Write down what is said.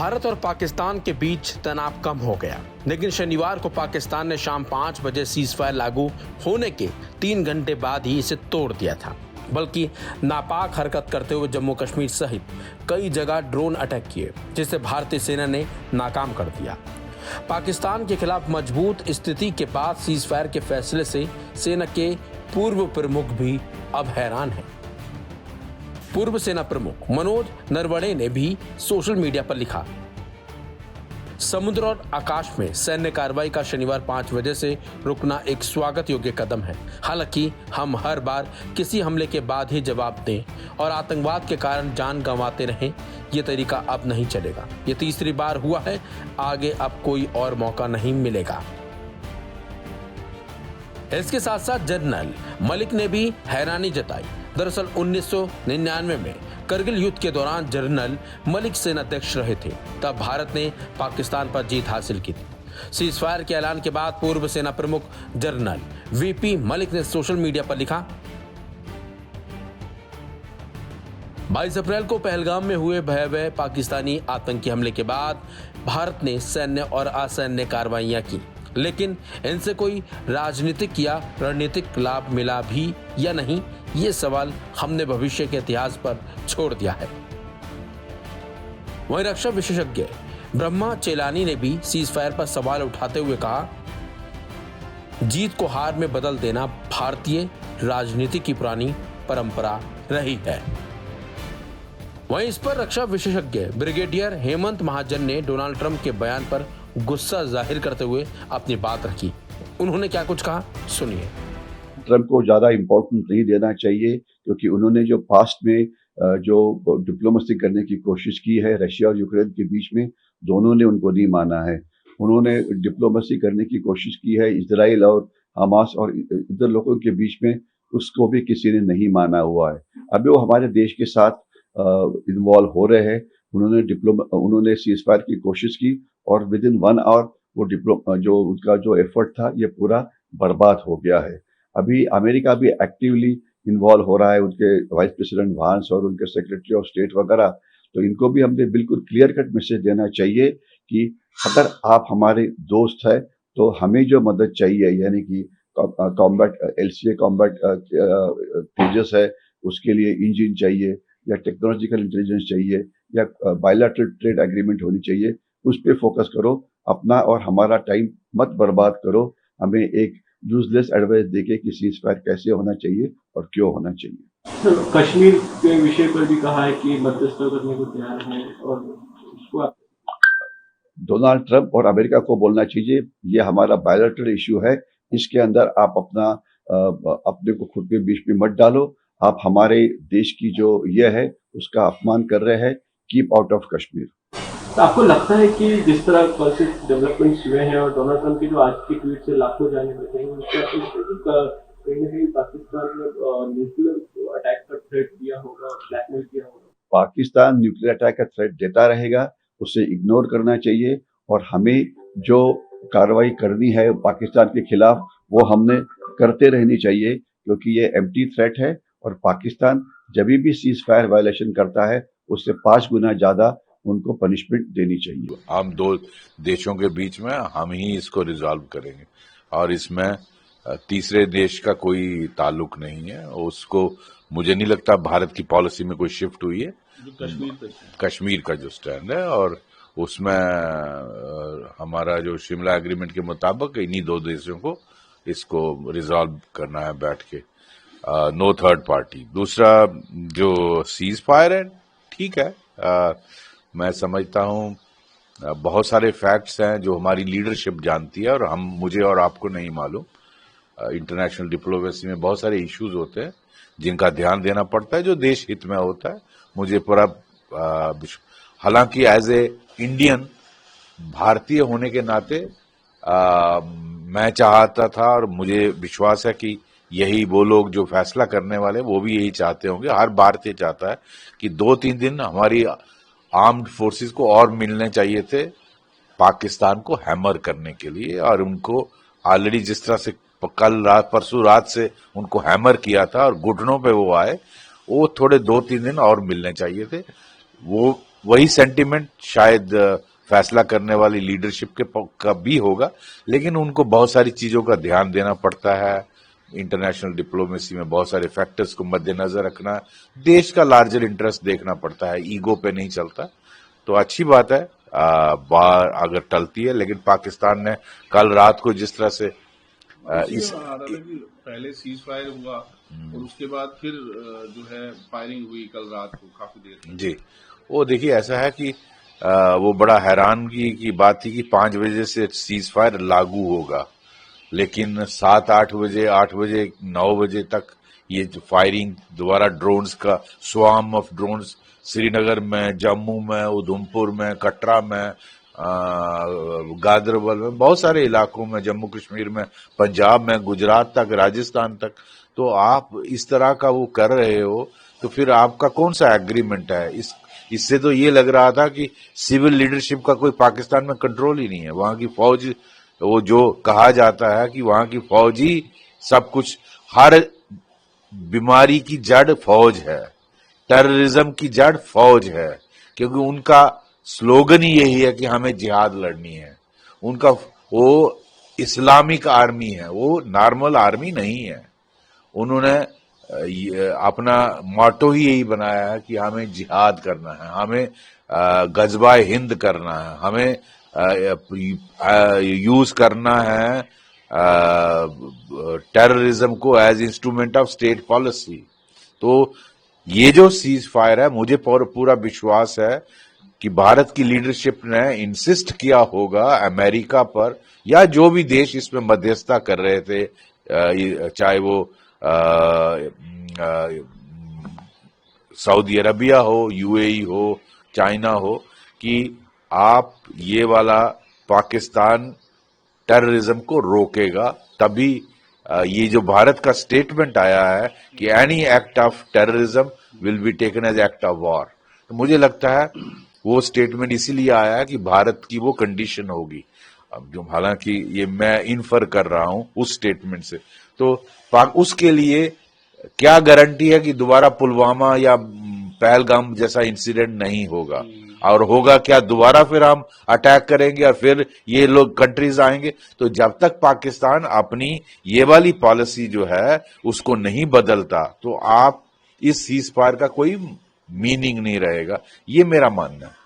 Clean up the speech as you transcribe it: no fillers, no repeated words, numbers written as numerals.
भारत और पाकिस्तान के बीच तनाव कम हो गया, लेकिन शनिवार को पाकिस्तान ने शाम 5 बजे सीजफायर लागू होने के 3 घंटे बाद ही इसे तोड़ दिया था। बल्कि नापाक हरकत करते हुए जम्मू कश्मीर सहित कई जगह ड्रोन अटैक किए, जिसे भारतीय सेना ने नाकाम कर दिया। पाकिस्तान के खिलाफ मजबूत स्थिति के बाद सीजफायर के फैसले से सेना के पूर्व प्रमुख भी अब हैरान हैं। पूर्व सेना प्रमुख मनोज नरवणे ने भी सोशल मीडिया पर लिखा, समुद्र और आकाश में सैन्य कार्रवाई का शनिवार 5 बजे से रुकना एक स्वागत योग्य कदम है। हालांकि हम हर बार किसी हमले के बाद ही जवाब दें और आतंकवाद के कारण जान गंवाते रहें, ये तरीका अब नहीं चलेगा। ये तीसरी बार हुआ है, आगे अब कोई और मौका नहीं मिलेगा। इसके साथ साथ जनरल मलिक ने भी हैरानी जताई। दरअसल 1999 में करगिल युद्ध के दौरान जनरल मलिक सेनाध्यक्ष रहे थे। तब भारत ने पाकिस्तान पर जीत हासिल की थी। सीजफायर के ऐलान के बाद पूर्व सेना प्रमुख जनरल वीपी मलिक ने सोशल मीडिया पर लिखा, 22 अप्रैल को पहलगाम में हुए भयावह पाकिस्तानी आतंकी हमले के बाद भारत ने सैन्य और असैन्य कार्रवाइयां की, लेकिन इनसे कोई राजनीतिक या रणनीतिक लाभ मिला भी या नहीं, ये सवाल हमने भविष्य के इतिहास पर छोड़ दिया है। वहीं रक्षा विशेषज्ञ ब्रह्मा चेलानी ने भी सीजफायर पर सवाल उठाते हुए कहा, जीत को हार में बदल देना भारतीय राजनीति की पुरानी परंपरा रही है। वहीं इस पर रक्षा विशेषज्ञ ब्रिगेडियर हेमंत महाजन ने डोनाल्ड ट्रंप के बयान पर गुस्सा जाहिर करते हुए अपनी बात रखी। उन्होंने क्या कुछ कहा, सुनिए। ट्रंप को ज्यादा इंपॉर्टेंस नहीं देना चाहिए, क्योंकि उन्होंने जो पास्ट में जो डिप्लोमेसी करने की कोशिश की है रशिया और यूक्रेन के बीच में, दोनों ने उनको नहीं माना है। उन्होंने डिप्लोमेसी करने की कोशिश की है इजराइल और हमास और इधर लोगों के बीच में, उसको भी किसी ने नहीं माना हुआ है। अभी वो हमारे देश के साथ इन्वॉल्व हो रहे हैं। उन्होंने सीजफायर की कोशिश की और विद इन 1 आवर वो जो उनका जो एफर्ट था ये पूरा बर्बाद हो गया है। अभी अमेरिका भी एक्टिवली इन्वॉल्व हो रहा है, उनके वाइस प्रेसिडेंट वांस और उनके सेक्रेटरी ऑफ स्टेट वगैरह। तो इनको भी हमने बिल्कुल क्लियर कट मैसेज देना चाहिए कि अगर आप हमारे दोस्त हैं तो हमें जो मदद चाहिए, यानी कि कॉम्बैट LCA कॉम्बैट तेजस है, उसके लिए इंजन चाहिए या टेक्नोलॉजिकल इंटेलिजेंस चाहिए या बायलैटरल ट्रेड एग्रीमेंट होनी चाहिए, उस पर फोकस करो। अपना और हमारा टाइम मत बर्बाद करो। हमें एक यूजलेस एडवाइस देके कि सीजफायर कैसे होना चाहिए और क्यों होना चाहिए। कश्मीर के विषय पर भी कहा है कि मध्यस्थ करने को तैयार है और उसको डोनाल्ड ट्रंप और अमेरिका को बोलना चाहिए, ये हमारा बायलैटरल इश्यू है, इसके अंदर आप अपने को खुद के बीच में मत डालो। आप हमारे देश की जो ये है उसका अपमान कर रहे हैं। Keep out of Kashmir. तो आपको लगता है कि जिस तरह डेवलपमेंट्स हुए हैं और डोनाल्ड ट्रंप की जो आज की ट्वीट से लाखों जाने बचे हैं, कहीं ना कहीं पाकिस्तान ने न्यूक्लियर अटैक का थ्रेट दिया होगा, ब्लैकमेल किया होगा? पाकिस्तान न्यूक्लियर अटैक का थ्रेट देता रहेगा, उसे इग्नोर करना चाहिए और हमें जो कार्रवाई करनी है पाकिस्तान के खिलाफ वो हमने करते रहनी चाहिए, क्योंकि ये एम्प्टी थ्रेट है और पाकिस्तान जब भी सीजफायर वायलेशन करता है उससे 5 गुना ज्यादा उनको पनिशमेंट देनी चाहिए। हम दो देशों के बीच में हम ही इसको रिजॉल्व करेंगे और इसमें तीसरे देश का कोई ताल्लुक नहीं है। उसको मुझे नहीं लगता भारत की पॉलिसी में कोई शिफ्ट हुई है। कश्मीर का जो स्टैंड है और उसमें हमारा जो शिमला एग्रीमेंट के मुताबिक इन्हीं 2 देशों को इसको रिजॉल्व करना है बैठ के, नो थर्ड पार्टी। दूसरा जो सीज फायर है, ठीक है, मैं समझता हूं बहुत सारे फैक्ट्स हैं जो हमारी लीडरशिप जानती है और मुझे और आपको नहीं मालूम। इंटरनेशनल डिप्लोमेसी में बहुत सारे इश्यूज होते हैं जिनका ध्यान देना पड़ता है, जो देश हित में होता है। मुझे पूरा हालांकि एज ए इंडियन भारतीय होने के नाते मैं चाहता था और मुझे विश्वास है कि यही वो लोग जो फैसला करने वाले वो भी यही चाहते होंगे। हर भारतीय चाहता है कि 2-3 दिन हमारी आर्म्ड फोर्सेस को और मिलने चाहिए थे पाकिस्तान को हैमर करने के लिए, और उनको ऑलरेडी जिस तरह से कल रात परसों रात से उनको हैमर किया था और घुटनों पे वो आए, वो थोड़े 2-3 दिन और मिलने चाहिए थे। वो वही सेंटिमेंट शायद फैसला करने वाली लीडरशिप का भी होगा, लेकिन उनको बहुत सारी चीजों का ध्यान देना पड़ता है। इंटरनेशनल डिप्लोमेसी में बहुत सारे फैक्टर्स को मद्देनजर रखना, देश का लार्जर इंटरेस्ट देखना पड़ता है, ईगो पे नहीं चलता। तो अच्छी बात है बार अगर टलती है, लेकिन पाकिस्तान ने कल रात को जिस तरह से पहले सीज फायर हुआ और उसके बाद फिर जो है फायरिंग हुई कल रात को काफी देर जी, वो देखिए ऐसा है कि वो बड़ा हैरानगी की बात थी कि 5 बजे से सीज फायर लागू होगा, लेकिन 7-8 बजे 8 बजे 9 बजे तक ये जो फायरिंग दोबारा ड्रोन्स का स्वार्म ऑफ ड्रोन्स श्रीनगर में, जम्मू में, उधमपुर में, कटरा में, गादरबल में, बहुत सारे इलाकों में, जम्मू कश्मीर में, पंजाब में, गुजरात तक, राजस्थान तक। तो आप इस तरह का वो कर रहे हो तो फिर आपका कौन सा एग्रीमेंट है? इससे तो ये लग रहा था कि सिविल लीडरशिप का कोई पाकिस्तान में कंट्रोल ही नहीं है। वहां की फौज, वो जो कहा जाता है कि वहां की फौज ही सब कुछ, हर बीमारी की जड़ फौज है, टेररिज्म की जड़ फौज है, क्योंकि उनका स्लोगन ही यही है कि हमें जिहाद लड़नी है। उनका वो इस्लामिक आर्मी है, वो नॉर्मल आर्मी नहीं है। उन्होंने अपना मोटो ही यही बनाया है कि हमें जिहाद करना है, हमें गजबा हिंद करना है, हमें यूज करना है टेररिज्म को as instrument of state policy. तो ये जो सीज फायर है, मुझे पूरा विश्वास है कि भारत की लीडरशिप ने इंसिस्ट किया होगा अमेरिका पर, या जो भी देश इसमें मध्यस्थता कर रहे थे, चाहे वो सऊदी अरबिया हो, यूएई हो, चाइना हो, कि आप ये वाला पाकिस्तान टेररिज्म को रोकेगा। तभी ये जो भारत का स्टेटमेंट आया है कि any act of terrorism will be taken as act of war, तो मुझे लगता है वो स्टेटमेंट इसीलिए आया है कि भारत की वो कंडीशन होगी। अब जो, हालांकि ये मैं इन्फर कर रहा हूं उस स्टेटमेंट से, तो उसके लिए क्या गारंटी है कि दोबारा पुलवामा या पहलगाम जैसा इंसिडेंट नहीं होगा, और होगा क्या दोबारा फिर हम अटैक करेंगे और फिर ये लोग कंट्रीज आएंगे। तो जब तक पाकिस्तान अपनी ये वाली पॉलिसी जो है उसको नहीं बदलता, तो आप इस सीज फायर का कोई मीनिंग नहीं रहेगा, ये मेरा मानना है।